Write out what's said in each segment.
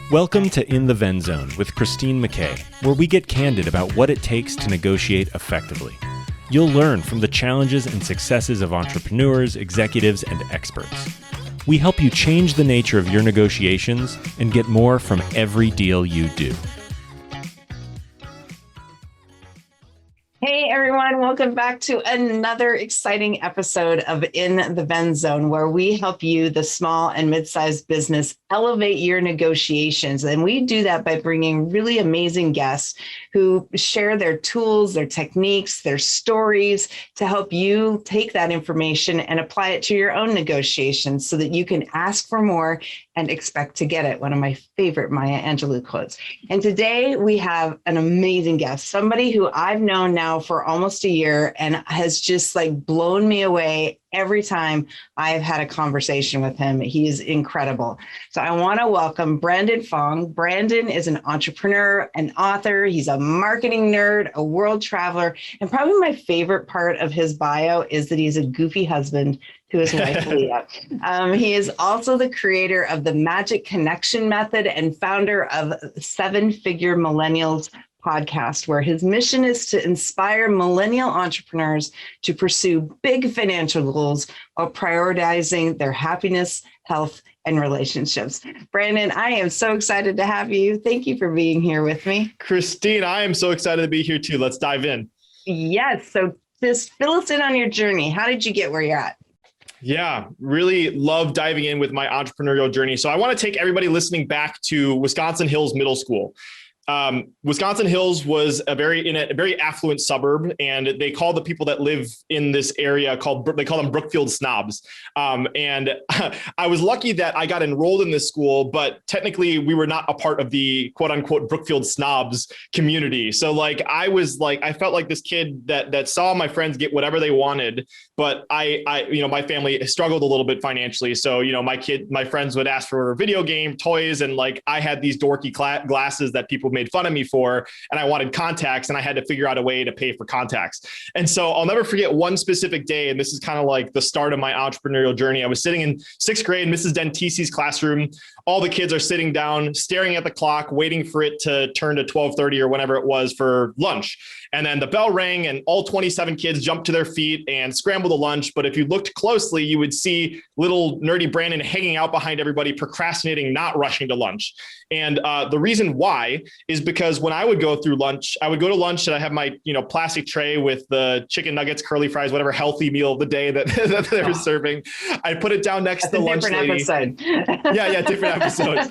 Welcome to In the Ven Zone with Christine McKay, where we get candid about what it takes to negotiate effectively. You'll learn from the challenges and successes of entrepreneurs, executives, and experts. We help you change the nature of your negotiations and get more from every deal you do. Hey everyone, welcome back to another exciting episode of In the Ven Zone, where we help you, the small and mid-sized business, elevate your negotiations. And we do that by bringing really amazing guests who share their tools, their techniques, their stories to help you take that information and apply it to your own negotiations so that you can ask for more and expect to get it. One of my favorite Maya Angelou quotes. And today we have an amazing guest, somebody who I've known now for almost a year and has just blown me away every time I've had a conversation with him. He is incredible. So I want to welcome Brandon Fong. Brandon is an entrepreneur, an author. He's a marketing nerd, a world traveler. And probably my favorite part of his bio is that he's a goofy husband to his wife, Leah. He is also the creator of the Magic Connection Method and founder of 7-Figure Millennials podcast, where his mission is to inspire millennial entrepreneurs to pursue big financial goals while prioritizing their happiness, health, and relationships. Brandon, I am so excited to have you. Thank you for being here with me. Christine, I am so excited to be here too. Let's dive in. Yes. So just fill us in on your journey. How did you get where you're at? Yeah, really love diving in with my entrepreneurial journey. So I want to take everybody listening back to Wisconsin Hills Middle School. Wisconsin Hills was in a very affluent suburb, and they call the people that live in this area they call them Brookfield snobs. And I was lucky that I got enrolled in this school, but technically we were not a part of the quote unquote Brookfield snobs community. So I felt like this kid that saw my friends get whatever they wanted, but my family struggled a little bit financially. So, my friends would ask for video game toys, and I had these dorky glasses that people made fun of me for, and I wanted contacts, and I had to figure out a way to pay for contacts. And so I'll never forget one specific day, and this is kind of like the start of my entrepreneurial journey. I was sitting in 6th grade in Mrs. Dentisi's classroom. All the kids are sitting down, staring at the clock, waiting for it to turn to 12:30 or whenever it was for lunch. And then the bell rang, and all 27 kids jumped to their feet and scrambled to lunch. But if you looked closely, you would see little nerdy Brandon hanging out behind everybody, procrastinating, not rushing to lunch. And the reason why is because when I would go to lunch and I have my, plastic tray with the chicken nuggets, curly fries, whatever healthy meal of the day that they were serving. I'd put it down next to the lunch lady. Episode. Yeah, different episodes.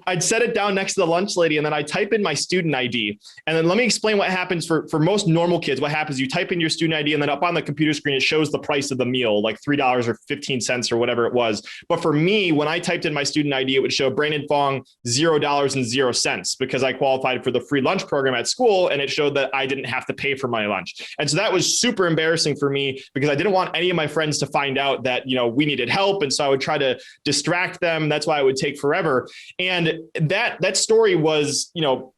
I'd set it down next to the lunch lady, and then I type in my student ID. And then let me explain what happens for most normal kids. What happens, you type in your student ID, and then up on the computer screen, it shows the price of the meal, like $3 or 15 cents or whatever it was. But for me, when I typed in my student ID, it would show Brandon Fong $0.00 because I qualified for the free lunch program at school, and it showed that I didn't have to pay for my lunch. And so that was super embarrassing for me because I didn't want any of my friends to find out that, we needed help. And so I would try to distract them. That's why it would take forever. And that story was,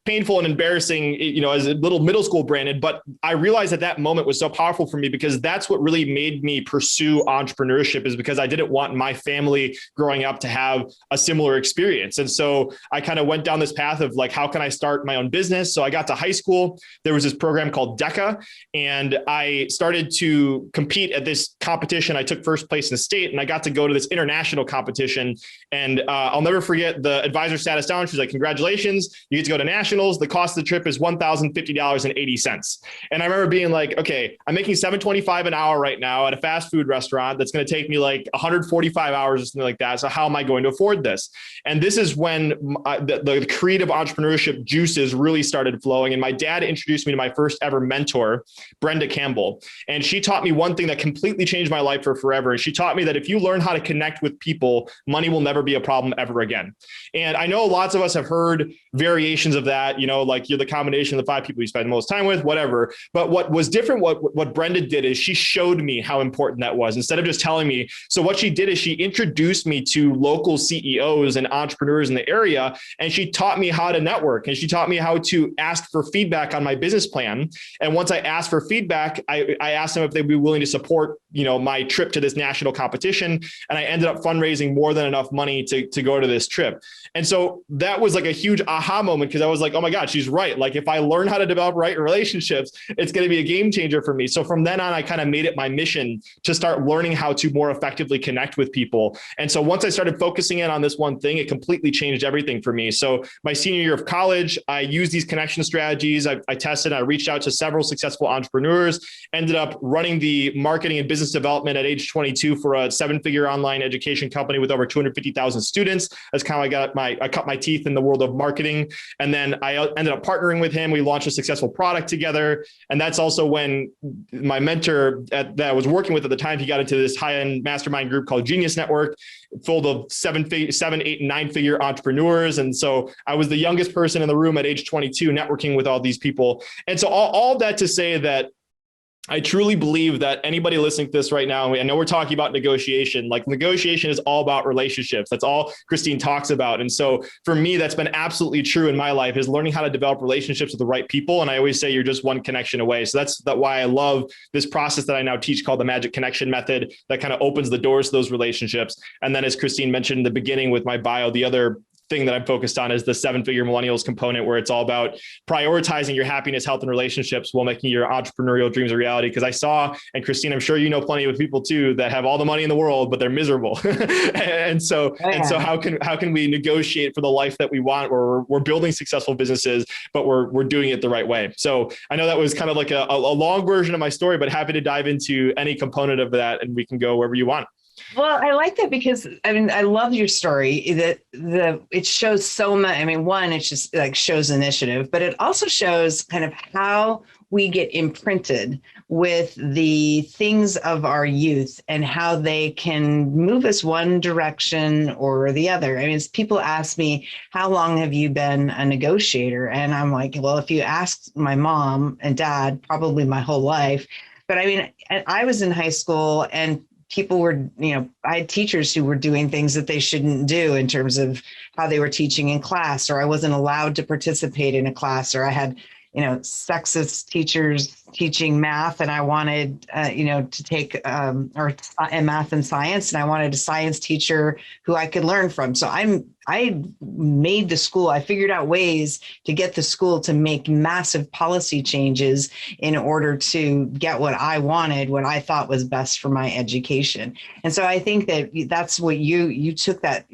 painful and embarrassing, as a little middle school Brandon. But I realized that moment was so powerful for me because that's what really made me pursue entrepreneurship, is because I didn't want my family growing up to have a similar experience. And so I kind of went down this path of how can I start my own business? So I got to high school. There was this program called DECA, and I started to compete at this competition. I took first place in the state, and I got to go to this international competition. And I'll never forget, the advisor sat us down. She's like, congratulations, you get to go to nationals. The cost of the trip is $1,050.80. And I remember being like, okay, I'm making $7.25 an hour right now at a fast food restaurant. That's going to take me 145 hours or something like that. So how am I going to afford this? And this is when the creative entrepreneurship juices really started flowing. And my dad introduced me to my first ever mentor, Brenda Campbell. And she taught me one thing that completely changed my life for forever. And she taught me that if you learn how to connect with people, money will never be a problem ever again. And I know lots of us have heard variations of that. that, like you're the combination of the 5 people you spend the most time with, whatever. But what was different, what Brenda did is she showed me how important that was instead of just telling me. So what she did is she introduced me to local CEOs and entrepreneurs in the area, and she taught me how to network, and she taught me how to ask for feedback on my business plan. And once I asked for feedback, I asked them if they'd be willing to support, my trip to this national competition. And I ended up fundraising more than enough money to go to this trip. And so that was like a huge aha moment, because I was like, oh my God, she's right. Like if I learn how to develop right relationships, it's going to be a game changer for me. So from then on, I kind of made it my mission to start learning how to more effectively connect with people. And so once I started focusing in on this one thing, it completely changed everything for me. So my senior year of college, I used these connection strategies. I tested, I reached out to several successful entrepreneurs, ended up running the marketing and business development at age 22 for a 7-figure online education company with over 250,000 students. That's kind of I cut my teeth in the world of marketing. And then I ended up partnering with him. We launched a successful product together. And that's also when my mentor that I was working with at the time, he got into this high-end mastermind group called Genius Network, full of 7, 8, and 9-figure entrepreneurs. And so I was the youngest person in the room at age 22, networking with all these people. And so all that to say that I truly believe that anybody listening to this right now, I know we're talking about negotiation, like negotiation is all about relationships. That's all Christine talks about. And so for me, that's been absolutely true in my life, is learning how to develop relationships with the right people. And I always say you're just one connection away. So that's why I love this process that I now teach called the Magic Connection Method, that kind of opens the doors to those relationships. And then as Christine mentioned in the beginning with my bio, the other thing that I'm focused on is the 7-figure millennials component, where it's all about prioritizing your happiness, health, and relationships while making your entrepreneurial dreams a reality. Because I saw, and Christine, I'm sure you know plenty of people too that have all the money in the world, but they're miserable. and so how can we negotiate for the life that we want, where we're building successful businesses, but we're doing it the right way. So I know that was kind of like a long version of my story, but happy to dive into any component of that, and we can go wherever you want. Well, I like that because I love your story. That it shows so much. One, it just like shows initiative, but it also shows kind of how we get imprinted with the things of our youth and how they can move us one direction or the other. People ask me, how long have you been a negotiator? And I'm like, well, if you ask my mom and dad, probably my whole life. But I was in high school, and people were, I had teachers who were doing things that they shouldn't do in terms of how they were teaching in class, or I wasn't allowed to participate in a class, or I had, sexist teachers teaching math, and I wanted, to take math and science, and I wanted a science teacher who I could learn from. So I made the school, I figured out ways to get the school to make massive policy changes in order to get what I wanted, what I thought was best for my education. And so I think that that's what you took that,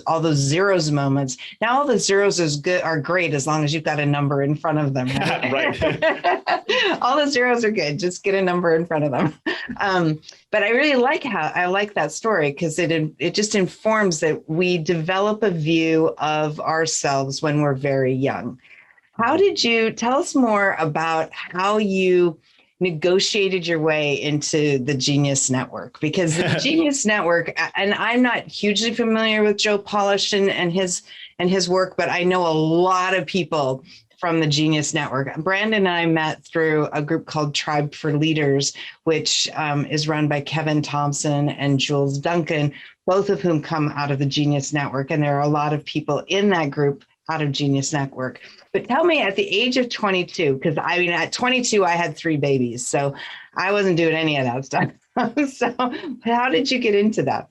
all those zeros moments. Now all the zeros are great as long as you've got a number in front of them. Right? Right. All the zeros are good. Just get a number in front of them. But I really like that story, because it just informs that we develop a view of ourselves when we're very young. How did you tell us more about how you negotiated your way into the Genius Network? Because the Genius Network, and I'm not hugely familiar with Joe Polish and his work, but I know a lot of people from the Genius Network. Brandon and I met through a group called Tribe for Leaders, which is run by Kevin Thompson and Jules Duncan, both of whom come out of the Genius Network. And there are a lot of people in that group out of Genius Network. But tell me, at the age of 22, because at 22, I had 3 babies, so I wasn't doing any of that stuff. So how did you get into that?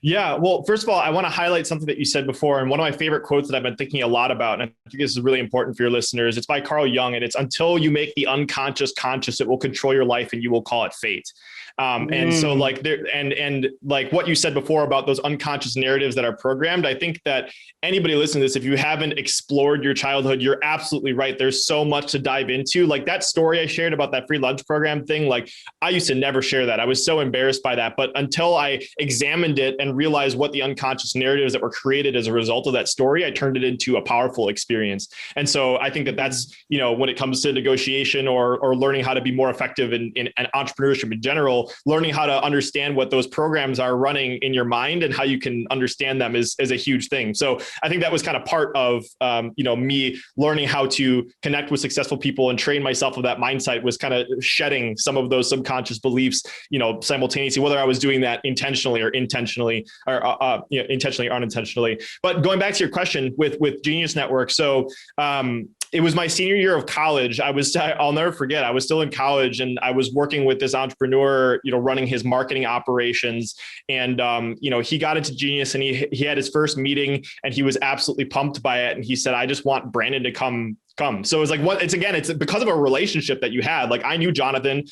Yeah. Well, first of all, I want to highlight something that you said before. And one of my favorite quotes that I've been thinking a lot about, and I think this is really important for your listeners, it's by Carl Jung. And it's, until you make the unconscious conscious, it will control your life and you will call it fate. And so like there, and like what you said before about those unconscious narratives that are programmed, I think that anybody listening to this, if you haven't explored your childhood, you're absolutely right. There's so much to dive into. Like that story I shared about that free lunch program thing, like I used to never share that. I was so embarrassed by that. But until I examined it and realized what the unconscious narratives that were created as a result of that story, I turned it into a powerful experience. And so I think that that's, when it comes to negotiation or learning how to be more effective in entrepreneurship in general, learning how to understand what those programs are running in your mind and how you can understand them is a huge thing. So I think that was kind of part of, me learning how to connect with successful people and train myself with that mindset, was kind of shedding some of those subconscious beliefs, simultaneously, whether I was doing that intentionally or intentionally, or intentionally or unintentionally. But going back to your question with Genius Network. So it was my senior year of college. I'll never forget, I was still in college and I was working with this entrepreneur, running his marketing operations. And, he got into Genius and he had his first meeting and he was absolutely pumped by it. And he said, I just want Brandon to come. So it was like, it's because of a relationship that you had. Like, I knew Jonathan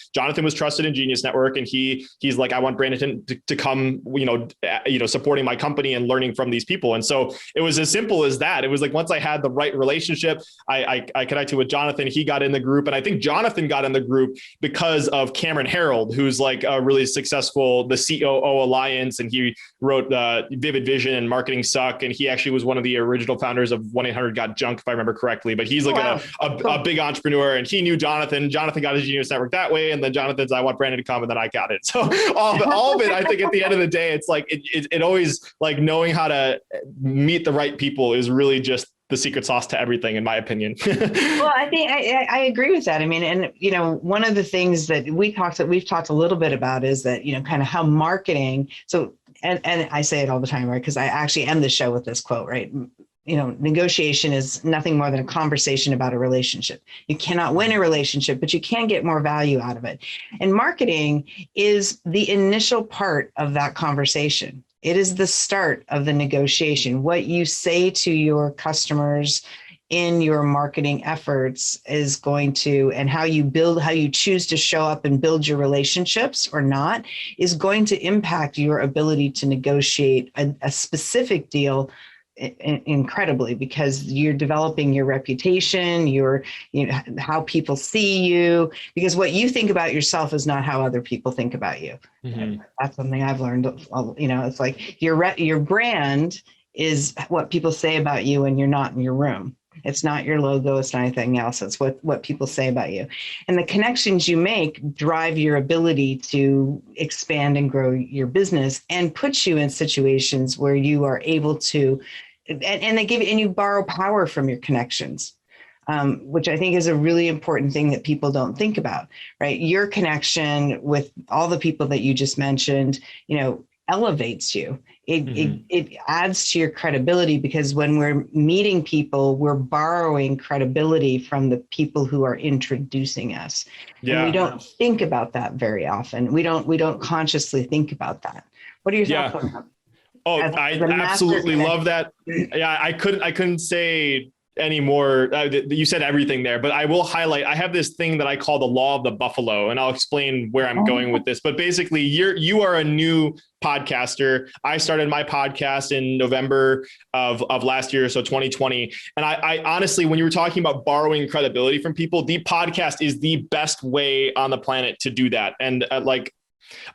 was trusted in Genius Network, and he's like, I want Brandon to come, supporting my company and learning from these people. And so it was as simple as that. It was like, once I had the right relationship, I connected with Jonathan, he got in the group. And I think Jonathan got in the group because of Cameron Harold, who's like a really successful, the COO Alliance. And he wrote Vivid Vision and Marketing Suck. And he actually was one of the original founders of 1-800-GOT-JUNK, if I remember correctly, but he's like a big entrepreneur, and he knew Jonathan. Jonathan got his Genius Network that way, and then Jonathan said, I want Brandon to come, and then I got it. So all of it, I think at the end of the day, it's like it always, like, knowing how to meet the right people is really just the secret sauce to everything, in my opinion. Well, I think I agree with that. I mean, and one of the things that we've talked a little bit about is that kind of how marketing. So and I say it all the time, right? Because I actually end the show with this quote, right? Negotiation is nothing more than a conversation about a relationship. You cannot win a relationship, but you can get more value out of it. And marketing is the initial part of that conversation. It is the start of the negotiation. What you say to your customers in your marketing efforts is going to, and how you choose to show up and build your relationships or not, is going to impact your ability to negotiate a specific deal incredibly, because you're developing your reputation, how people see you, because what you think about yourself is not how other people think about you. Mm-hmm. That's something I've learned. It's like your brand is what people say about you when you're not in your room. It's not your logo. It's not anything else. It's what people say about you. And the connections you make drive your ability to expand and grow your business, and put you in situations where you are able to, and you borrow power from your connections, which I think is a really important thing that people don't think about, right? Your connection with all the people that you just mentioned, elevates you. It adds to your credibility, because when we're meeting people, we're borrowing credibility from the people who are introducing us. Yeah. And we don't think about that very often. We don't consciously think about that. What are your thoughts on that? Oh, I absolutely love that. Yeah, I couldn't say any more. You said everything there, but I will highlight, I have this thing that I call the law of the buffalo, and I'll explain where I'm going with this. But basically, you are a new podcaster. I started my podcast in November of last year, so 2020. And I honestly, when you were talking about borrowing credibility from people, the podcast is the best way on the planet to do that. And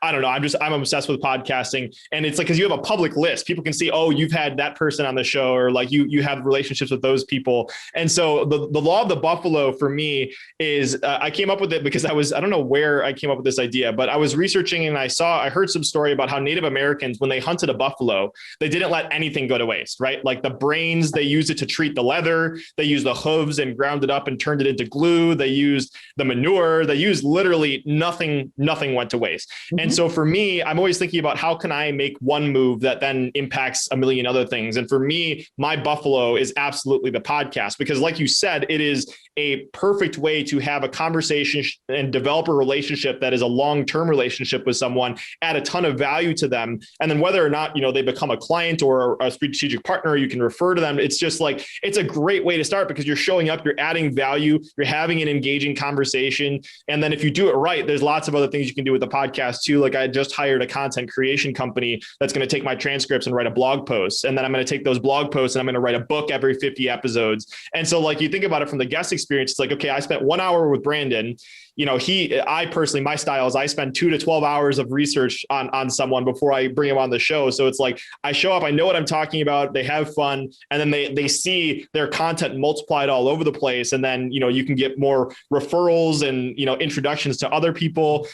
I don't know. I'm obsessed with podcasting, and it's like, cause you have a public list. People can see, oh, you've had that person on the show, or like you have relationships with those people. And so the law of the buffalo for me is, I came up with it because I don't know where I came up with this idea, but I was researching and I heard some story about how Native Americans, when they hunted a buffalo, they didn't let anything go to waste, right? Like the brains, they used it to treat the leather. They used the hooves and ground it up and turned it into glue. They used the manure. They used literally nothing went to waste. Mm-hmm. And so for me, I'm always thinking about how can I make one move that then impacts a million other things. And for me, my buffalo is absolutely the podcast, because like you said, it is a perfect way to have a conversation and develop a relationship that is a long-term relationship with someone, add a ton of value to them. And then whether or not, they become a client or a strategic partner, you can refer to them. It's just like, it's a great way to start, because you're showing up, you're adding value, you're having an engaging conversation. And then if you do it right, there's lots of other things you can do with the podcast too. Like I just hired a content creation company that's going to take my transcripts and write a blog post. And then I'm going to take those blog posts and I'm going to write a book every 50 episodes. And so like, you think about it from the guest experience, it's like, okay, I spent 1 hour with Brandon. I personally, my style is I spend 2 to 12 hours of research on someone before I bring him on the show. So it's like, I show up, I know what I'm talking about. They have fun. And then they see their content multiplied all over the place. And then, you can get more referrals and, introductions to other people.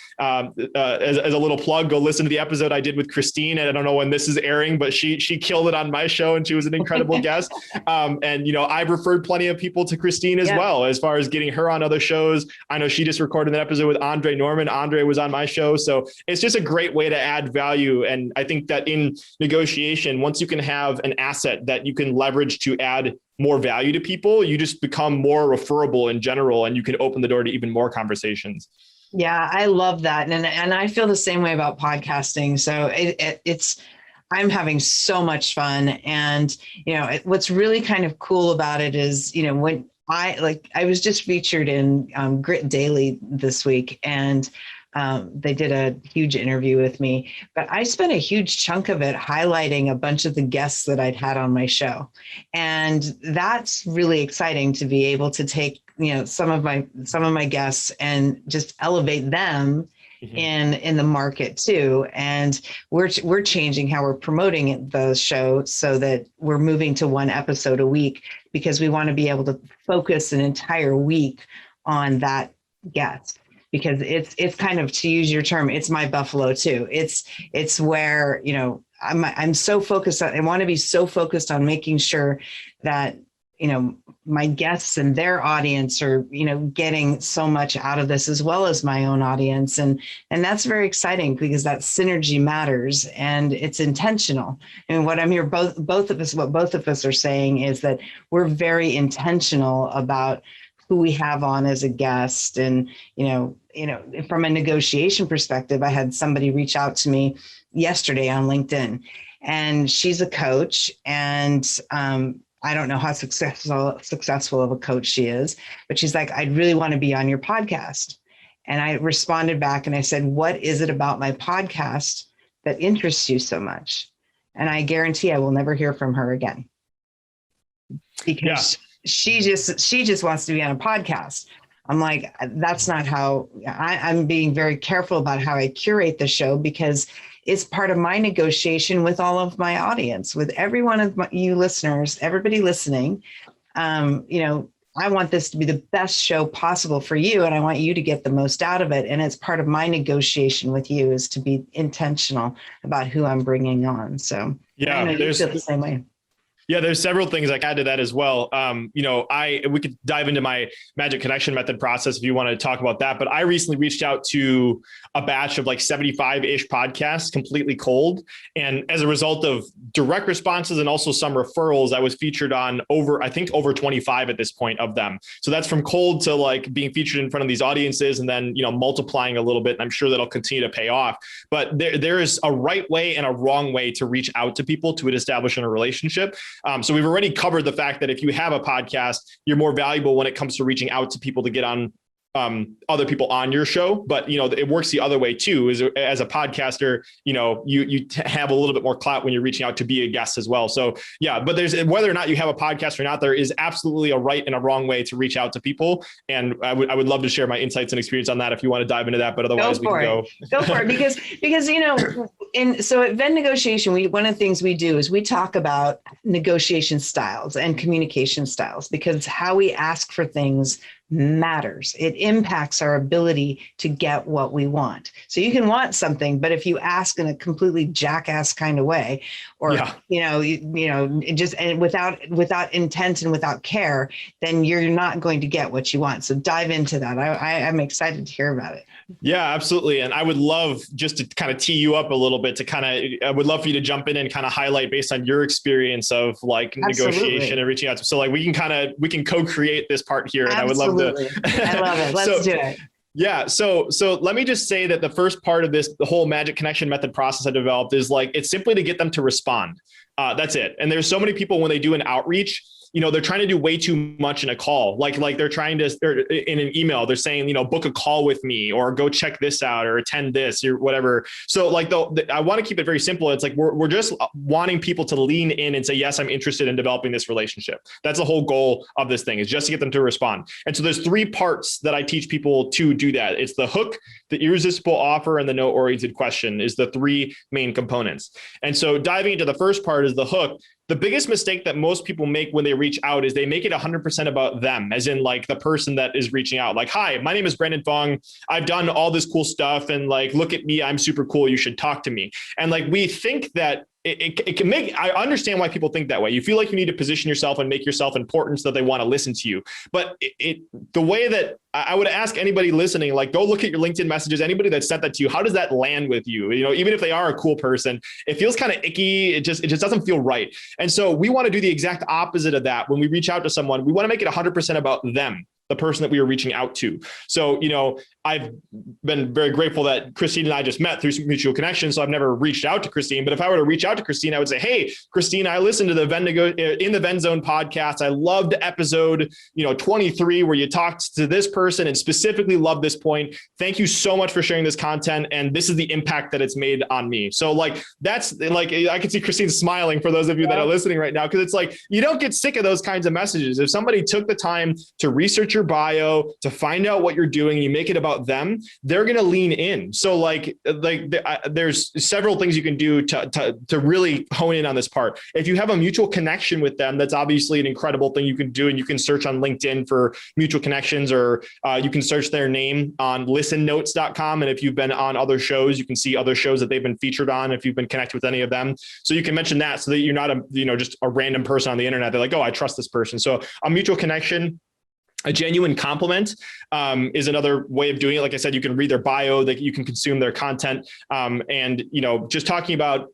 as a little plug, go listen to the episode I did with Christine. And I don't know when this is airing, but she killed it on my show and she was an incredible guest. And, I've referred plenty of people to Christine as well, as far as getting her on other shows. I know she just recorded an episode with Andre Norman. Andre was on my show. So it's just a great way to add value. And I think that in negotiation, once you can have an asset that you can leverage to add more value to people, you just become more referable in general, and you can open the door to even more conversations. Yeah, I love that. And I feel the same way about podcasting. So I'm having so much fun. And, what's really kind of cool about it is, when I was just featured in Grit Daily this week, and they did a huge interview with me, but I spent a huge chunk of it highlighting a bunch of the guests that I'd had on my show. And that's really exciting to be able to take, some of my guests and just elevate them in the market too. And we're changing how we're promoting the show so that we're moving to one episode a week, because we want to be able to focus an entire week on that guest. Because it's kind of, to use your term, it's my buffalo too. It's where, I'm so focused on, I want to be so focused on making sure that, my guests and their audience are, getting so much out of this, as well as my own audience. And that's very exciting, because that synergy matters and it's intentional. And what I'm here, both of us are saying is that we're very intentional about who we have on as a guest. And, from a negotiation perspective, I had somebody reach out to me yesterday on LinkedIn, and she's a coach, and I don't know how successful of a coach she is, but she's like, I'd really want to be on your podcast. And I responded back and I said, what is it about my podcast that interests you so much? And I guarantee I will never hear from her again, because she just wants to be on a podcast. I'm like, that's not how I'm being very careful about how I curate the show, because it's part of my negotiation with all of my audience, with every one of you listeners, everybody listening. I want this to be the best show possible for you, and I want you to get the most out of it. And it's part of my negotiation with you is to be intentional about who I'm bringing on. So I know you feel the same way. Yeah, there's several things I can add to that as well. We could dive into my magic connection method process if you want to talk about that. But I recently reached out to a batch of like 75-ish podcasts completely cold. And as a result of direct responses and also some referrals, I was featured on over 25 at this point of them. So that's from cold to like being featured in front of these audiences and then, multiplying a little bit. And I'm sure that'll continue to pay off. But there is a right way and a wrong way to reach out to people to establish a relationship. So we've already covered the fact that if you have a podcast, you're more valuable when it comes to reaching out to people to get on other people on your show. But, it works the other way too, is as a podcaster, you have a little bit more clout when you're reaching out to be a guest as well. So but there's, whether or not you have a podcast or not, there is absolutely a right and a wrong way to reach out to people. And I would love to share my insights and experience on that if you want to dive into that, but otherwise Go for it. Because, so at Venn Negotiation, one of the things we do is we talk about negotiation styles and communication styles, because how we ask for things matters. It impacts our ability to get what we want. So you can want something, but if you ask in a completely jackass kind of way, or just and without intent and without care, then you're not going to get what you want. So dive into that. I'm excited to hear about it. Yeah, absolutely. And I would love just to kind of tee you up a little bit I would love for you to jump in and kind of highlight based on your experience of like negotiation and reaching out to. So like we can co-create this part here. And I would love to. I love it. Let's do it. Yeah. So let me just say that the first part of this, the whole magic connection method process I developed is like, it's simply to get them to respond. That's it. And there's so many people when they do an outreach, they're trying to do way too much in a call. Like they're trying to, or in an email, they're saying, book a call with me or go check this out or attend this or whatever. So like I want to keep it very simple. It's like, we're just wanting people to lean in and say, yes, I'm interested in developing this relationship. That's the whole goal of this thing, is just to get them to respond. And so there's 3 parts that I teach people to do that. It's the hook, the irresistible offer, and the no-oriented question is the 3 main components. And so diving into the first part is the hook. the biggest mistake that most people make when they reach out is they make it 100% about them, as in like the person that is reaching out. Like, hi, my name is Brandon Fong. I've done all this cool stuff, and like, look at me, I'm super cool. You should talk to me. And like, we think that it can make, I understand why people think that way. You feel like you need to position yourself and make yourself important so that they want to listen to you. But the way that I would ask anybody listening, like, go look at your LinkedIn messages, anybody that sent that to you, how does that land with you? You know, even if they are a cool person, it feels kind of icky. It just doesn't feel right. And so we want to do the exact opposite of that. When we reach out to someone, we want to make it 100% about them, the person that we are reaching out to. So, you know, I've been very grateful that Christine and I just met through some mutual connections. So I've never reached out to Christine, but if I were to reach out to Christine, I would say, hey, Christine, I listened to the In the Venn Zone podcast. I loved episode, 23, where you talked to this person and specifically loved this point. Thank you so much for sharing this content. And this is the impact that it's made on me. So like, that's like, I can see Christine smiling for those of you that are listening right now. Cause it's like, you don't get sick of those kinds of messages. If somebody took the time to research your bio, to find out what you're doing, you make it about them, they're going to lean in. So like there's several things you can do to really hone in on this part. If you have a mutual connection with them, that's obviously an incredible thing you can do. And you can search on LinkedIn for mutual connections, or you can search their name on listennotes.com. And if you've been on other shows, you can see other shows that they've been featured on, if you've been connected with any of them. So you can mention that so that you're not just a random person on the internet. They're like, oh, I trust this person. So a mutual connection. A genuine compliment is another way of doing it. Like I said, you can read their bio, that you can consume their content, and just talking about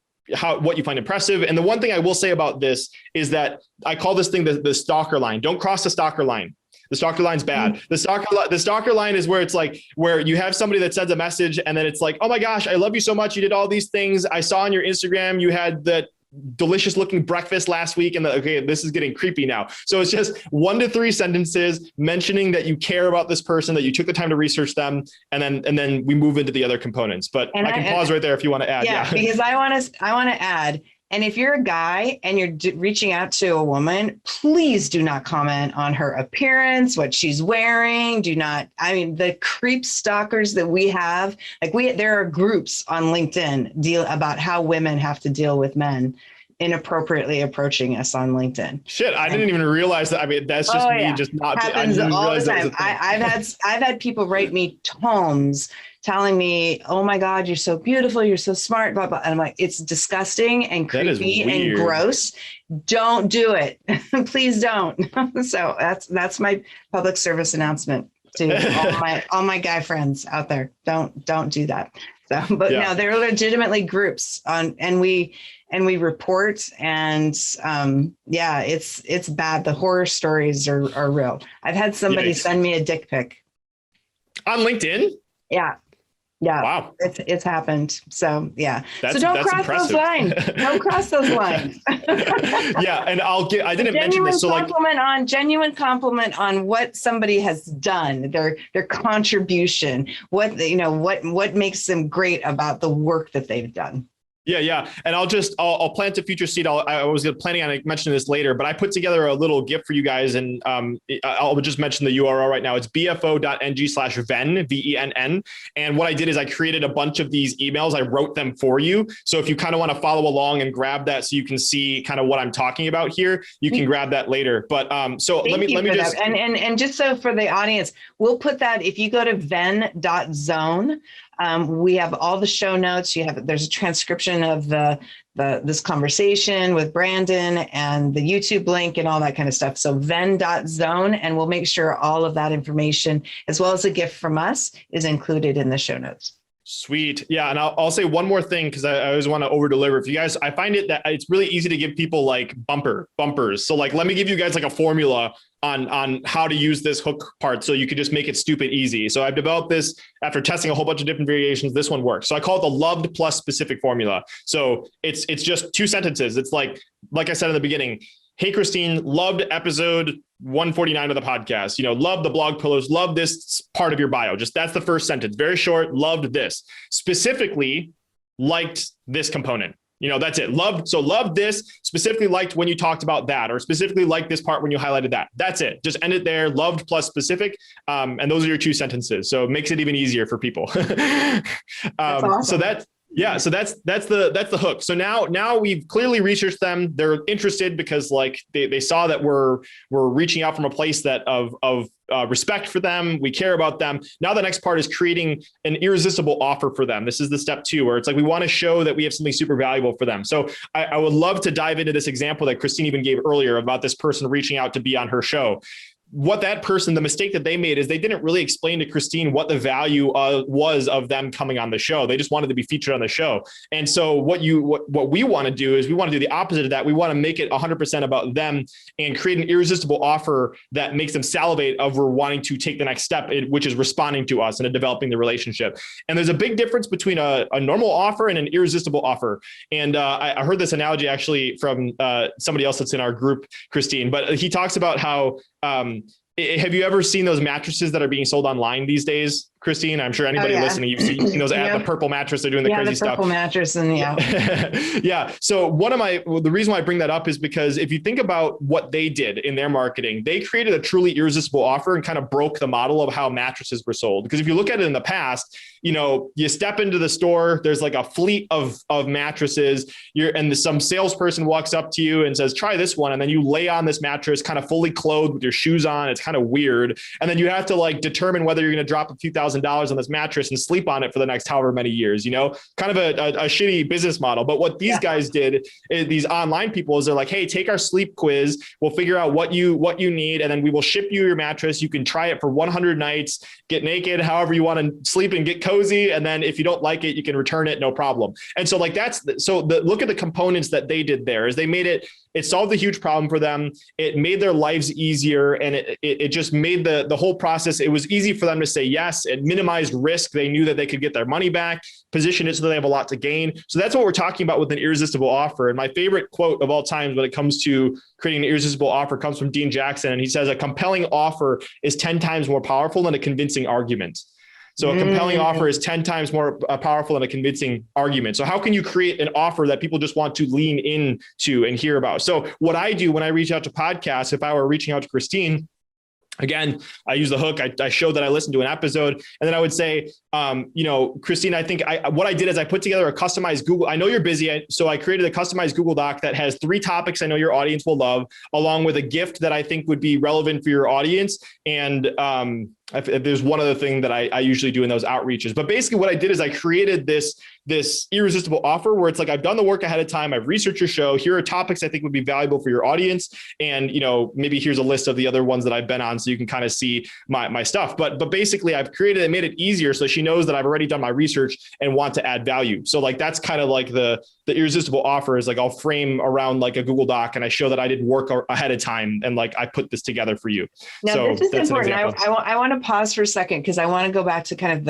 what you find impressive. And the one thing I will say about this is that I call this thing the stalker line. Don't cross the stalker line. The stalker line's bad. The stalker line is where it's like, where you have somebody that sends a message and then it's like, oh my gosh, I love you so much. You did all these things. I saw on your Instagram, you had that delicious looking breakfast last week. And okay, this is getting creepy now. So it's just 1 to 3 sentences mentioning that you care about this person, that you took the time to research them. And then we move into the other components, but I can pause right there if you want to add. Yeah. Because I want to add, and if you're a guy and you're reaching out to a woman, please do not comment on her appearance, what she's wearing. The creep stalkers that we have, there are groups on LinkedIn about how women have to deal with men inappropriately approaching us on LinkedIn. Shit, I didn't even realize that. I mean, that's just me, just not. Happens all the time. I've had people write me tomes telling me, "Oh my God, you're so beautiful, you're so smart," blah blah. And I'm like, it's disgusting and creepy and gross. Don't do it, please don't. So that's my public service announcement to all my guy friends out there. Don't do that. So, but no, they're legitimately groups and we report, and it's bad. The horror stories are real. I've had somebody send me a dick pic on LinkedIn. Yeah. Wow. It's happened. So so don't cross impressive. those lines. Don't cross those lines. Yeah. And I didn't mention this. So genuine compliment on what somebody has done, their contribution, what makes them great about the work that they've done. Yeah. And I'll plant a future seed. I was planning on mentioning this later, but I put together a little gift for you guys, and I'll just mention the URL right now. It's bfo.ng/venn, VENN. And what I did is I created a bunch of these emails. I wrote them for you. So if you kind of want to follow along and grab that so you can see kind of what I'm talking about here, you can grab that later. But so let me just. And just so for the audience, we'll put that, if you go to venn.zone, we have all the show notes. There's a transcription of this conversation with Brandon and the YouTube link and all that kind of stuff. So venn.zone, and we'll make sure all of that information, as well as a gift from us, is included in the show notes. Sweet. Yeah. And I'll say one more thing, because I always want to over deliver. If you guys, I find it that it's really easy to give people like bumpers. So like, let me give you guys like a formula on how to use this hook part, so you could just make it stupid easy. So I've developed this after testing a whole bunch of different variations. This one works. So I call it the loved plus specific formula. So it's just 2 sentences. It's like I said in the beginning, hey, Christine, loved episode 149 of the podcast, love the blog pillars, love this part of your bio. Just that's the first sentence. Very short. Loved this. Specifically liked this component. That's it. Loved this, specifically liked when you talked about that, or specifically liked this part when you highlighted that. That's it. Just end it there. Loved plus specific. And those are your 2 sentences. So it makes it even easier for people. That's awesome. So Yeah, so that's the hook. So now we've clearly researched them. They're interested because like they saw that we're reaching out from a place that of respect for them. We care about them. Now the next part is creating an irresistible offer for them. This is the step 2, where it's like we want to show that we have something super valuable for them. So I would love to dive into this example that Christine even gave earlier about this person reaching out to be on her show. What that person, the mistake that they made is they didn't really explain to Christine what the value was of them coming on the show. They just wanted to be featured on the show. And so what we want to do is we want to do the opposite of that. We want to make it 100% about them and create an irresistible offer that makes them salivate over wanting to take the next step, which is responding to us and developing the relationship. And there's a big difference between a normal offer and an irresistible offer. And I heard this analogy actually from somebody else that's in our group, Christine, but he talks about how have you ever seen those mattresses that are being sold online these days, Christine? I'm sure anybody listening, you've seen those ads, the purple mattress, they're doing the crazy stuff. Yeah, the purple mattress and yeah. So the reason why I bring that up is because if you think about what they did in their marketing, they created a truly irresistible offer and kind of broke the model of how mattresses were sold. Because if you look at it in the past, you step into the store, there's like a fleet of mattresses, and some salesperson walks up to you and says, try this one. And then you lay on this mattress kind of fully clothed with your shoes on. It's kind of weird. And then you have to like determine whether you're going to drop a few $1,000 on this mattress and sleep on it for the next however many years, kind of a shitty business model. But what these guys did, these online people, is they're like, hey, take our sleep quiz. We'll figure out what you need. And then we will ship you your mattress. You can try it for 100 nights, get naked, however you want to sleep and get cozy. And then if you don't like it, you can return it, no problem. And so like, look at the components that they did there is they made it solved a huge problem for them. It made their lives easier. And it just made the whole process, it was easy for them to say yes. It minimized risk. They knew that they could get their money back, position it so they have a lot to gain. So that's what we're talking about with an irresistible offer. And my favorite quote of all time when it comes to creating an irresistible offer comes from Dean Jackson. And he says, a compelling offer is 10 times more powerful than a convincing argument. So a compelling offer is 10 times more powerful than a convincing argument. So how can you create an offer that people just want to lean into and hear about? So what I do when I reach out to podcasts, if I were reaching out to Christine, again, I use the hook. I showed that I listened to an episode, and then I would say, Christine, I think what I did is I put together a customized Google. I know you're busy, so I created a customized Google Doc that has 3 topics I know your audience will love, along with a gift that I think would be relevant for your audience. And there's one other thing that I usually do in those outreaches. But basically what I did is I created this irresistible offer where it's like, I've done the work ahead of time. I've researched your show. Here are topics I think would be valuable for your audience. And, maybe here's a list of the other ones that I've been on so you can kind of see my stuff. But basically I've created and made it easier so she knows that I've already done my research and want to add value. So like, that's kind of like the irresistible offer is like, I'll frame around like a Google Doc and I show that I did work ahead of time. And like, I put this together for you. Now, so this is important. I want to pause for a second because I want to go back to kind of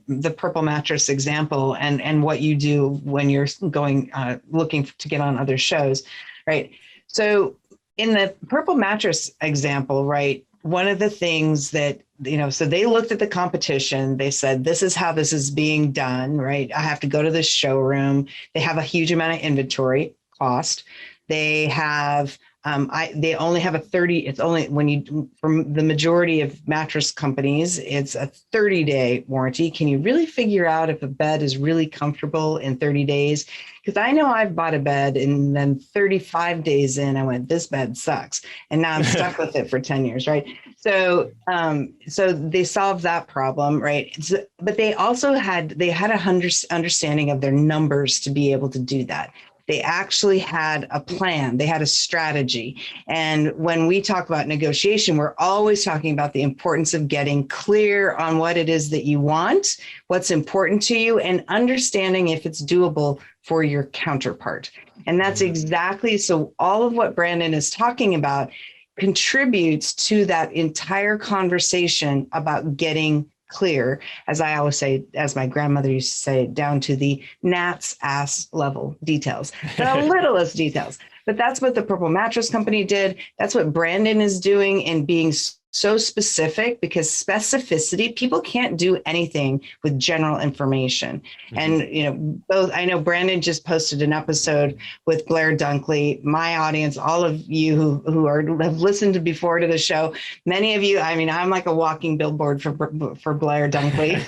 the purple mattress example and what you do when you're going looking to get on other shows, right? So in the purple mattress example, right, one of the things that, so they looked at the competition, they said, this is how this is being done, right? I have to go to this showroom. They have a huge amount of inventory cost. They have they only have it's only from the majority of mattress companies, it's a 30-day warranty. Can you really figure out if a bed is really comfortable in 30 days? Because I know I've bought a bed and then 35 days in, I went, this bed sucks. And now I'm stuck with it for 10 years, right? So they solved that problem, right? But they also had a understanding of their numbers to be able to do that. They actually had a plan. They had a strategy. And when we talk about negotiation, we're always talking about the importance of getting clear on what it is that you want, what's important to you, and understanding if it's doable for your counterpart. And that's exactly, so all of what Brandon is talking about contributes to that entire conversation about getting clear, as I always say, as my grandmother used to say, down to the gnat's ass level details, the littlest details. But that's what the Purple Mattress Company did. That's what Brandon is doing and being so specific, because specificity, people can't do anything with general information. And, both, I know Brandon just posted an episode with Blair Dunkley. My audience, all of you who have listened before to the show, many of you, I mean, I'm like a walking billboard for Blair Dunkley.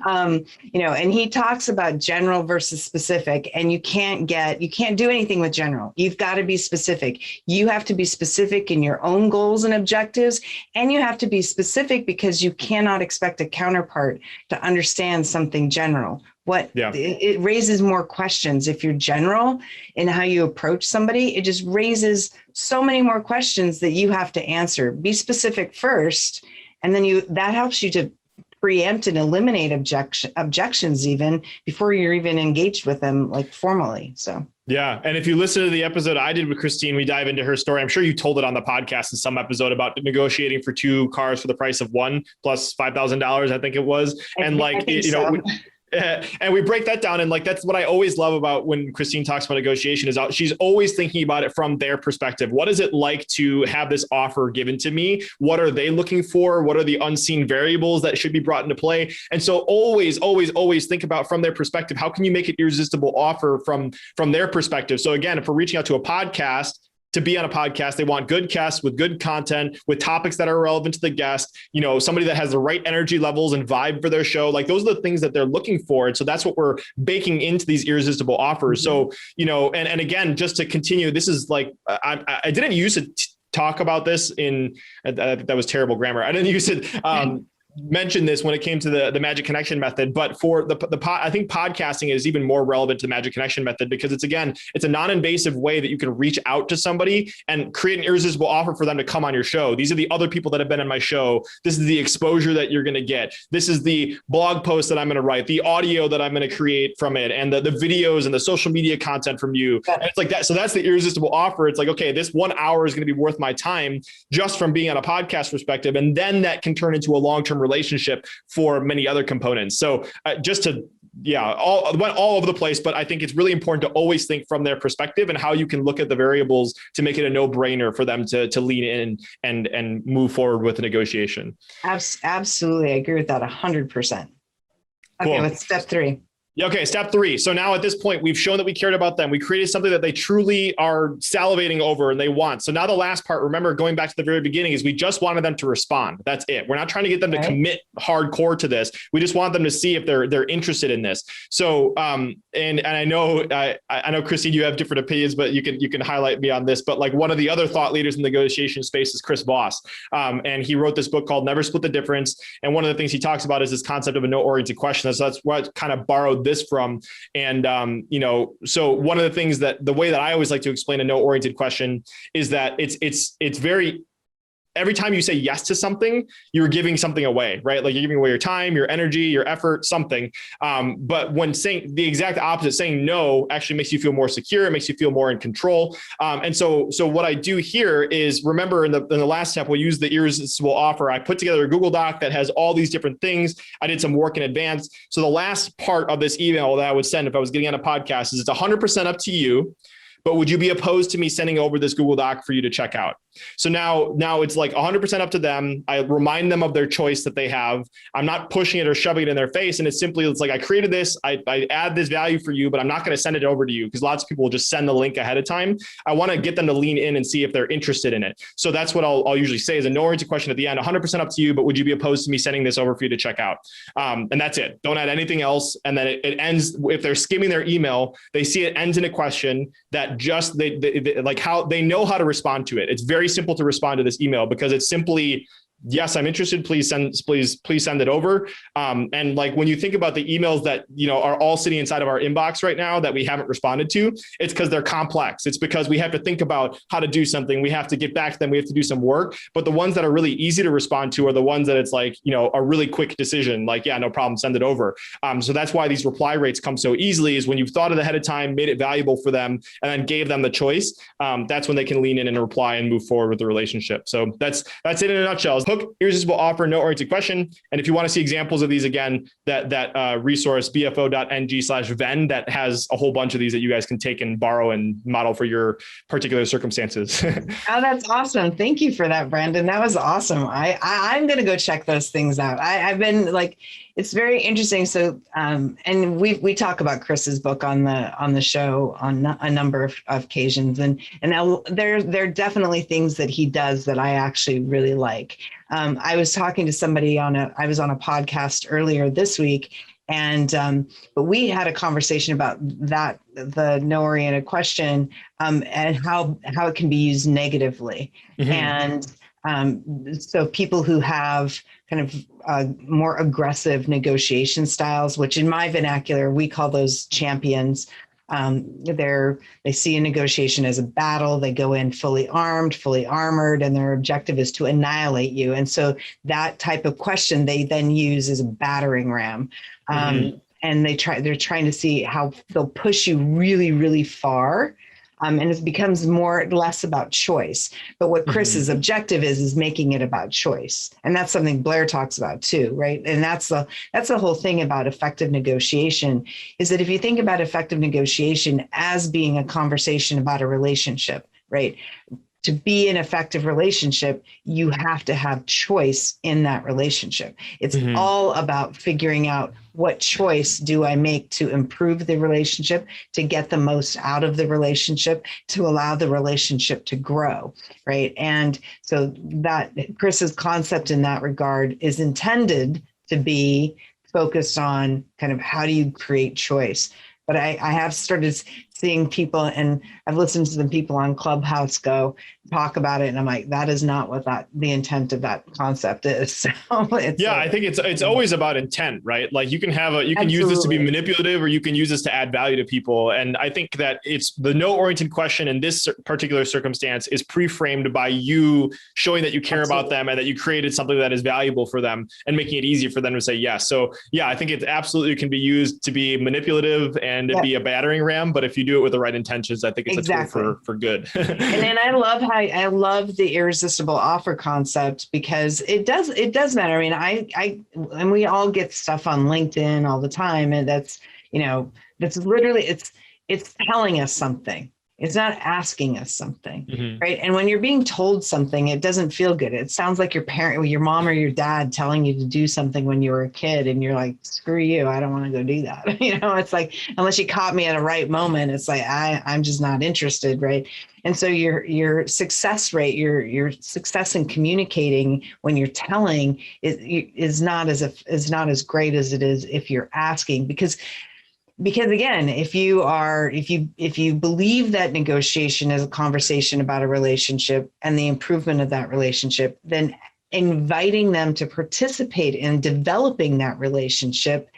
And he talks about general versus specific, and you can't do anything with general. You've got to be specific. You have to be specific in your own goals and objectives. And you have to be specific, because you cannot expect a counterpart to understand something general. It raises more questions. If you're general in how you approach somebody, it just raises so many more questions that you have to answer. Be specific first, and then that helps you to preempt and eliminate objections even before you're even engaged with them, like formally. So. Yeah. And if you listen to the episode I did with Christine, we dive into her story. I'm sure you told it on the podcast in some episode about negotiating for 2 cars for the price of 1 plus $5,000, I think it was. And and we break that down. And like, that's what I always love about when Christine talks about negotiation is she's always thinking about it from their perspective. What is it like to have this offer given to me? What are they looking for? What are the unseen variables that should be brought into play? And so always think about from their perspective, how can you make an irresistible offer from their perspective? So again, if we're reaching out to a podcast, to be on a podcast, they want good guests with good content, with topics that are relevant to the guest, somebody that has the right energy levels and vibe for their show. Like those are the things that they're looking for. And so that's what we're baking into these irresistible offers. So, and again, just to continue, this is like, I didn't use to talk about this that was terrible grammar. I didn't use it, mentioned this when it came to the Magic Connection method, but for I think podcasting is even more relevant to the Magic Connection method, because it's a non-invasive way that you can reach out to somebody and create an irresistible offer for them to come on your show. These are the other people that have been on my show. This is the exposure that you're going to get. This is the blog post that I'm going to write, the audio that I'm going to create from it, and the videos and the social media content from you. And it's like that. So that's the irresistible offer. It's like, okay, this 1 hour is going to be worth my time just from being on a podcast perspective. And then that can turn into a long-term relationship for many other components. So all over the place, but I think it's really important to always think from their perspective and how you can look at the variables to make it a no-brainer for them to lean in and move forward with the negotiation. Absolutely. I agree with that 100%. Okay, Cool. What's step 3? Okay, step 3. So now at this point, we've shown that we cared about them. We created something that they truly are salivating over and they want. So now the last part, remember, going back to the very beginning, is we just wanted them to respond. That's it. We're not trying to get them to commit hardcore to this. We just want them to see if they're interested in this. So, and I know Christine, you have different opinions, but you can highlight me on this. But like one of the other thought leaders in the negotiation space is Chris Voss, and he wrote this book called Never Split the Difference. And one of the things he talks about is this concept of a no-oriented question. So that's what kind of borrowed this from. And, so one of the things the way that I always like to explain a no-oriented question is that it's very, every time you say yes to something, you're giving something away, right? Like you're giving away your time, your energy, your effort, something. But when saying the exact opposite, saying no actually makes you feel more secure. It makes you feel more in control. And so what I do here is, remember in the last step, we'll use the irresistible offer. I put together a Google Doc that has all these different things. I did some work in advance. So the last part of this email that I would send if I was getting on a podcast is, it's 100% up to you, but would you be opposed to me sending over this Google Doc for you to check out? So now it's like 100% up to them. I remind them of their choice that they have. I'm not pushing it or shoving it in their face. And it's like, I created this, I add this value for you, but I'm not going to send it over to you, because lots of people will just send the link ahead of time. I want to get them to lean in and see if they're interested in it. So that's what I'll usually say is a no-oriented question at the end, 100% up to you, but would you be opposed to me sending this over for you to check out? And that's it. Don't add anything else. And then it ends, if they're skimming their email, they see it ends in a question that just, they like how they know how to respond to it. It's very simple to respond to this email, because it's simply, yes, I'm interested. Please send it over. And like, when you think about the emails that, are all sitting inside of our inbox right now that we haven't responded to, it's because they're complex. It's because we have to think about how to do something. We have to get back to them. We have to do some work. But the ones that are really easy to respond to are the ones that it's like, a really quick decision. Like, yeah, no problem, send it over. So that's why these reply rates come so easily, is when you've thought of it ahead of time, made it valuable for them, and then gave them the choice. That's when they can lean in and reply and move forward with the relationship. So that's it in a nutshell. hook, irresistible offer, no-oriented question. And if you want to see examples of these again, that resource, bfo.ng/ven, that has a whole bunch of these that you guys can take and borrow and model for your particular circumstances. Oh, that's awesome. Thank you for that, Brandon. That was awesome. I'm going to go check those things out. I've been like, it's very interesting. So, and we talk about Chris's book on the show on a number of occasions, and there are definitely things that he does that I actually really like. I was talking to somebody I was on a podcast earlier this week, and but we had a conversation about that, the no-oriented question, and how it can be used negatively. Mm-hmm. And so people who have kind of more aggressive negotiation styles, which in my vernacular, we call those champions. They see a negotiation as a battle. They go in fully armed, fully armored, and their objective is to annihilate you. And so that type of question they then use as a battering ram. And they're trying to see how they'll push you really, really far. And it becomes less about choice. But what Chris's objective is making it about choice. And that's something Blair talks about too, right? And that's the whole thing about effective negotiation, is that if you think about effective negotiation as being a conversation about a relationship, right? To be an effective relationship, you have to have choice in that relationship. It's all about figuring out, what choice do I make to improve the relationship, to get the most out of the relationship, to allow the relationship to grow, right? And so that Chris's concept in that regard is intended to be focused on kind of how do you create choice. But I have started seeing people, and I've listened to the people on Clubhouse talk about it, and I'm like, that is not what the intent of that concept is. So I think it's always about intent, right? Like you can use this to be manipulative, or you can use this to add value to people. And I think that it's the no-oriented question in this particular circumstance is pre-framed by you showing that you care about them and that you created something that is valuable for them and making it easy for them to say yes. So I think it absolutely can be used to be manipulative and be a battering ram. But if you do it with the right intentions, I think it's a tool for good. And then I love the irresistible offer concept, because it does matter. I mean, and we all get stuff on LinkedIn all the time, and that's literally, it's telling us something. It's not asking us something, right? And when you're being told something, it doesn't feel good. It sounds like your parent, your mom or your dad telling you to do something when you were a kid, and you're like, screw you, I don't want to go do that. It's like, unless you caught me at a right moment, it's like, I'm just not interested, right? And so your success rate, your success in communicating when you're telling is not as great as it is if you're asking, because again, if you believe that negotiation is a conversation about a relationship and the improvement of that relationship, then inviting them to participate in developing that relationship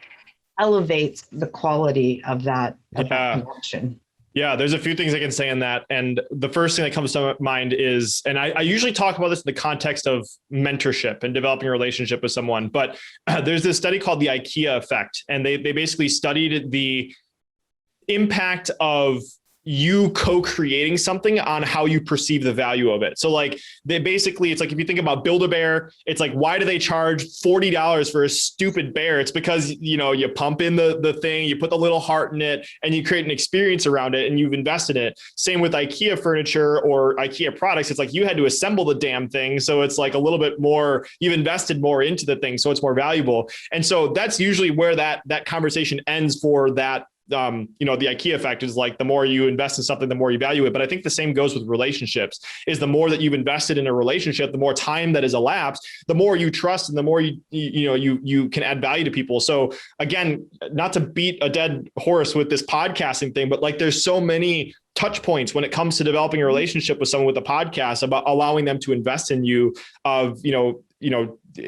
elevates the quality of that connection. Yeah, there's a few things I can say on that. And the first thing that comes to mind is, and I usually talk about this in the context of mentorship and developing a relationship with someone, but there's this study called the IKEA effect. And they basically studied the impact of you co-creating something on how you perceive the value of it. So like it's like, if you think about Build-A-Bear, it's like, why do they charge $40 for a stupid bear? It's because, you pump in the thing, you put the little heart in it, and you create an experience around it, and you've invested in it. Same with IKEA furniture or IKEA products. It's like, you had to assemble the damn thing. So it's like a little bit more, you've invested more into the thing, so it's more valuable. And so that's usually where that conversation ends for that. The IKEA effect is like, the more you invest in something, the more you value it. But I think the same goes with relationships, is the more that you've invested in a relationship, the more time that has elapsed, the more you trust, and the more you can add value to people. So again, not to beat a dead horse with this podcasting thing, but like, there's so many touch points when it comes to developing a relationship with someone with a podcast, about allowing them to invest in you, of,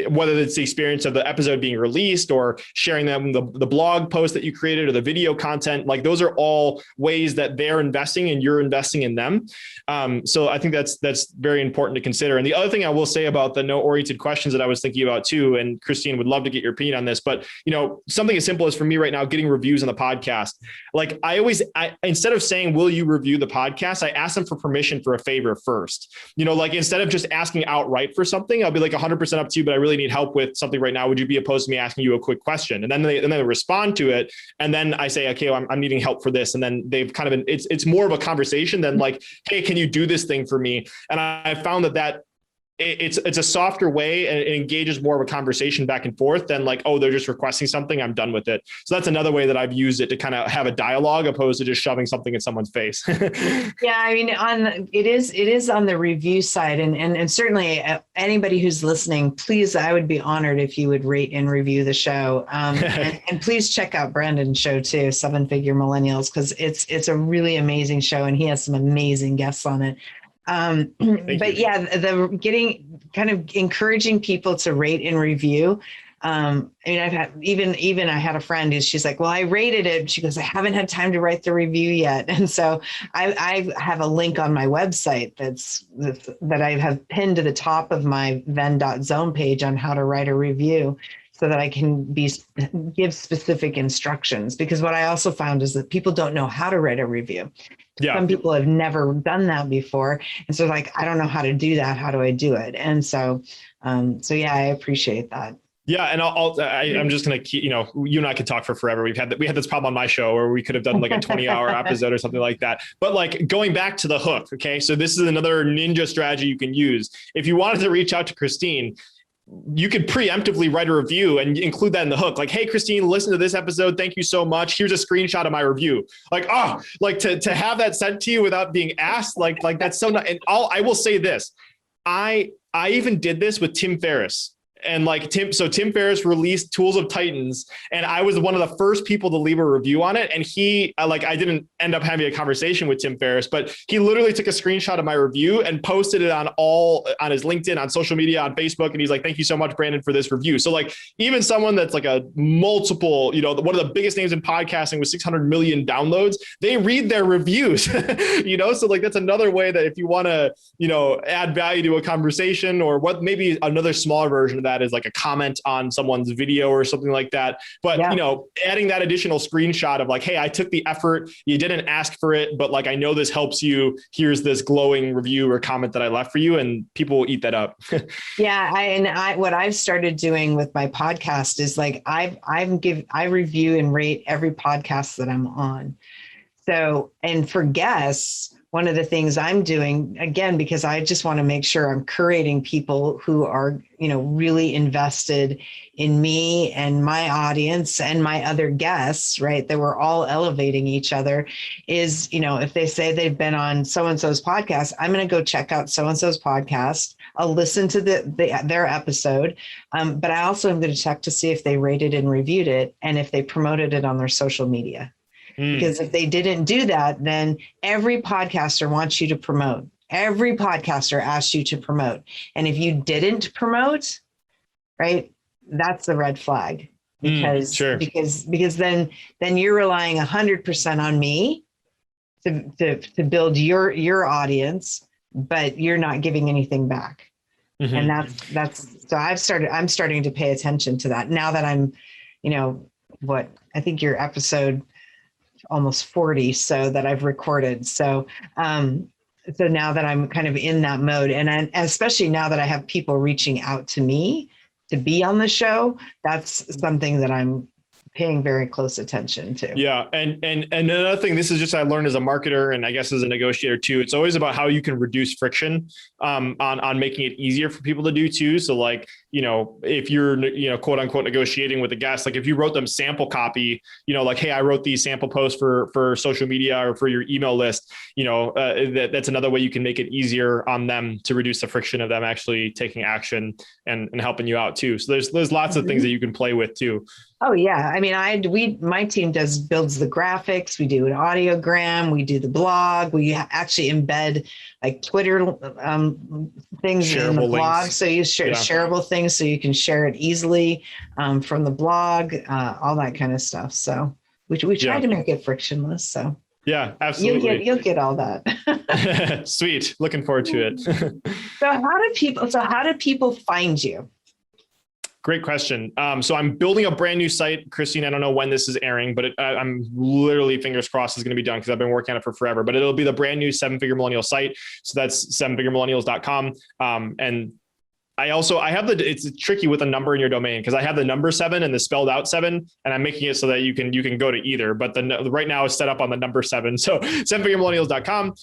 whether it's the experience of the episode being released or sharing them the blog post that you created or the video content, like those are all ways that they're investing and you're investing in them. So I think that's very important to consider. And the other thing I will say about the note-oriented questions that I was thinking about too, and Christine would love to get your opinion on this, but something as simple as for me right now, getting reviews on the podcast. Like I instead of saying, will you review the podcast? I ask them for permission for a favor first. Like instead of just asking outright for something, I'll be like 100% up to you, but I really need help with something right now. Would you be opposed to me asking you a quick question? And then they respond to it. And then I say, okay, well, I'm needing help for this. And then they've kind of, it's more of a conversation than like, hey, can you do this thing for me? And I found that it's a softer way and it engages more of a conversation back and forth than like, oh, they're just requesting something, I'm done with it. So that's another way that I've used it to kind of have a dialogue opposed to just shoving something in someone's face. Yeah, I mean, it is on the review side, and certainly anybody who's listening, please, I would be honored if you would rate and review the show, and please check out Brandon's show too, 7-Figure Millennials, because it's a really amazing show and he has some amazing guests on it. But yeah, the getting kind of encouraging people to rate and review. I mean, I've had even I had a friend who's, she's like, well, I rated it. She goes, I haven't had time to write the review yet. And so I have a link on my website that I have pinned to the top of my Venn.zone page on how to write a review, so that I can give specific instructions. Because what I also found is that people don't know how to write a review. Yeah. Some people have never done that before. And so like, I don't know how to do that. How do I do it? And so yeah, I appreciate that. Yeah. And I'm just going to keep, you and I could talk for forever. We had this problem on my show where we could have done like a 20-hour episode or something like that. But like going back to the hook. Okay. So this is another ninja strategy you can use. If you wanted to reach out to Christine, you could preemptively write a review and include that in the hook. Like, hey, Christine, listen to this episode. Thank you so much. Here's a screenshot of my review. Like, to have that sent to you without being asked, like that's so not, and I will say this. I even did this with Tim Ferriss. And like Tim Ferriss released Tools of Titans, and I was one of the first people to leave a review on it. And I didn't end up having a conversation with Tim Ferriss, but he literally took a screenshot of my review and posted it on his LinkedIn, on social media, on Facebook. And he's like, thank you so much, Brandon, for this review. So like even someone that's like a multiple, one of the biggest names in podcasting with 600 million downloads, they read their reviews, so like that's another way that if you want to, add value to a conversation, or what maybe another smaller version of that is like a comment on someone's video or something like that. But, adding that additional screenshot of like, hey, I took the effort, you didn't ask for it, but like, I know this helps you. Here's this glowing review or comment that I left for you, and people will eat that up. Yeah. What I've started doing with my podcast is like, I review and rate every podcast that I'm on. So, and for guests, one of the things I'm doing, again, because I just want to make sure I'm curating people who are, really invested in me and my audience and my other guests, right? That we're all elevating each other, is, if they say they've been on so-and-so's podcast, I'm going to go check out so-and-so's podcast. I'll listen to their episode. But I also am going to check to see if they rated and reviewed it and if they promoted it on their social media. Because if they didn't do that, then every podcaster wants you to promote. Every podcaster asks you to promote. And if you didn't promote, right, that's the red flag. Because then you're relying 100% on me to build your audience, but you're not giving anything back. Mm-hmm. And that's so I'm starting to pay attention to that now that I'm, I think your episode almost 40 so that I've recorded. So now that I'm kind of in that mode, and especially now that I have people reaching out to me to be on the show, that's something that I'm paying very close attention to. Yeah. And another thing, this is just, I learned as a marketer and I guess as a negotiator too, it's always about how you can reduce friction on making it easier for people to do too. So like, if you're, quote unquote, negotiating with a guest, like if you wrote them sample copy, like, hey, I wrote these sample posts for social media or for your email list, that's another way you can make it easier on them to reduce the friction of them actually taking action and helping you out too. So there's lots of things that you can play with too. Oh yeah. I mean, my team builds the graphics. We do an audiogram. We do the blog. We actually embed like Twitter things shareable in the blog. Links. So you shareable things things so you can share it easily from the blog, all that kind of stuff. So we try to make it frictionless. So yeah, absolutely. You'll get all that. Sweet. Looking forward to it. So how do people find you? Great question. So I'm building a brand new site, Christine. I don't know when this is airing, but I'm literally fingers crossed it's going to be done because I've been working on it for forever. But it'll be the brand new 7-Figure Millennial site. So that's 7figuremillennials.com. And I have it's tricky with a number in your domain because I have the number 7 and the spelled out 7, and I'm making it so that you can go to either, but right now it's set up on the number 7. So 7figuremillennials.com.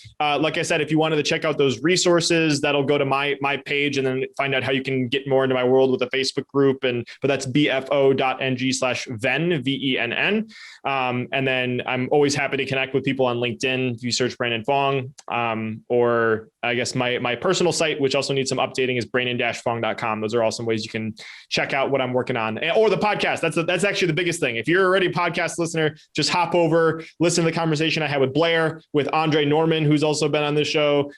Like I said, if you wanted to check out those resources, that'll go to my page and then find out how you can get more into my world with a Facebook group. But that's bfo.ng/venn, VENN. And then I'm always happy to connect with people on LinkedIn. If you search Brandon Fong, or I guess my personal site, which also needs some updating, is brandon-fong.com. Those are all some ways you can check out what I'm working on, or the podcast. That's actually the biggest thing. If you're already a podcast listener, just hop over, listen to the conversation I had with Blair, with Andre Norman, who's also been on this show,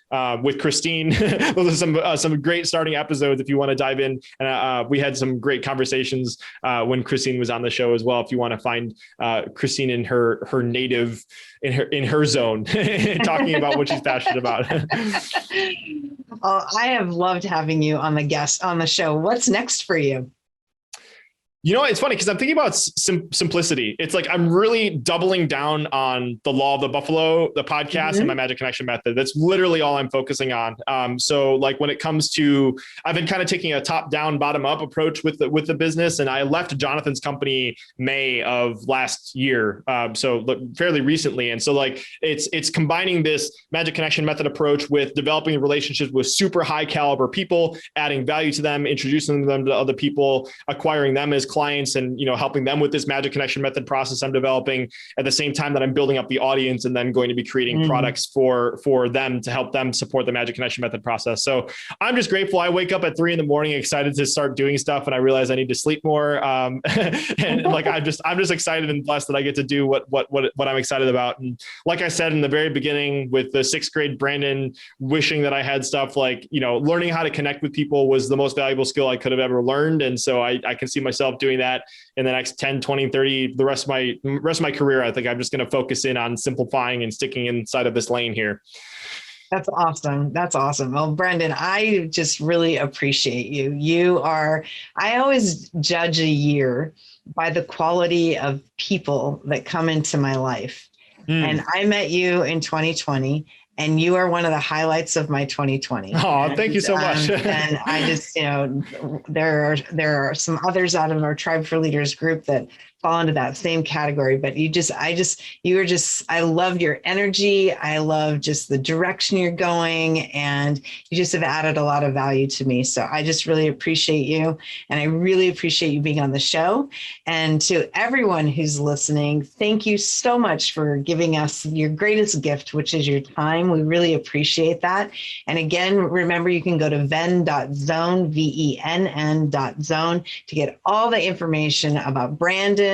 with Christine. Those are some great starting episodes if you want to dive in. And we had some great conversations when Christine was on the show as well. If you want to find Christine in her native, in her zone, talking about what she's passionate about. Oh, I have loved having you on the show. What's next for you? You know, it's funny because I'm thinking about simplicity. It's like I'm really doubling down on the Law of the Buffalo, the podcast, and my Magic Connection method. That's literally all I'm focusing on. So like when it comes to, I've been kind of taking a top down, bottom up approach with the business. And I left Jonathan's company May of last year. So fairly recently. And so like it's combining this Magic Connection method approach with developing relationships with super high caliber people, adding value to them, introducing them to other people, acquiring them as clients, and helping them with this Magic Connection method process I'm developing at the same time that I'm building up the audience and then going to be creating products for them to help them support the Magic Connection method process. So I'm just grateful. I wake up at 3 a.m, excited to start doing stuff, and I realize I need to sleep more. And like I'm just excited and blessed that I get to do what I'm excited about. And like I said in the very beginning, with the 6th grade Brandon, wishing that I had stuff like learning how to connect with people was the most valuable skill I could have ever learned. And so I can see myself doing that in the next 10, 20, 30, the rest of my career. I think I'm just going to focus in on simplifying and sticking inside of this lane here. That's awesome. That's awesome. Well, Brandon, I just really appreciate you. I always judge a year by the quality of people that come into my life. And I met you in 2020. And you are one of the highlights of my 2020. Oh, thank you so much. And I just, there are some others out of our Tribe for Leaders group that fall into that same category. But I love your energy. I love just the direction you're going, and you just have added a lot of value to me. So I just really appreciate you. And I really appreciate you being on the show. And to everyone who's listening, thank you so much for giving us your greatest gift, which is your time. We really appreciate that. And again, remember, you can go to venn.zone, VENN.zone, to get all the information about Brandon.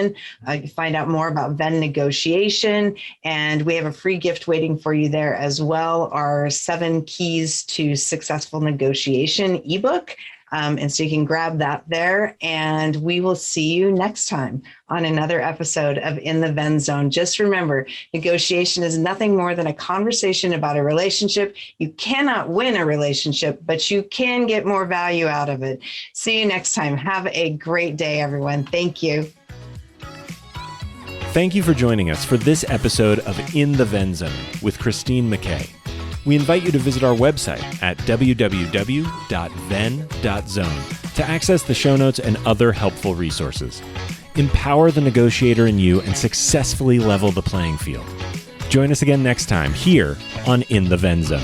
Find out more about Venn negotiation. And we have a free gift waiting for you there as well, our 7 Keys to Successful Negotiation ebook. And so you can grab that there, and we will see you next time on another episode of In the Venn Zone. Just remember, negotiation is nothing more than a conversation about a relationship. You cannot win a relationship, but you can get more value out of it. See you next time. Have a great day, everyone. Thank you. Thank you for joining us for this episode of In the Venn Zone with Christine McKay. We invite you to visit our website at www.venn.zone to access the show notes and other helpful resources. Empower the negotiator in you and successfully level the playing field. Join us again next time here on In the Venn Zone.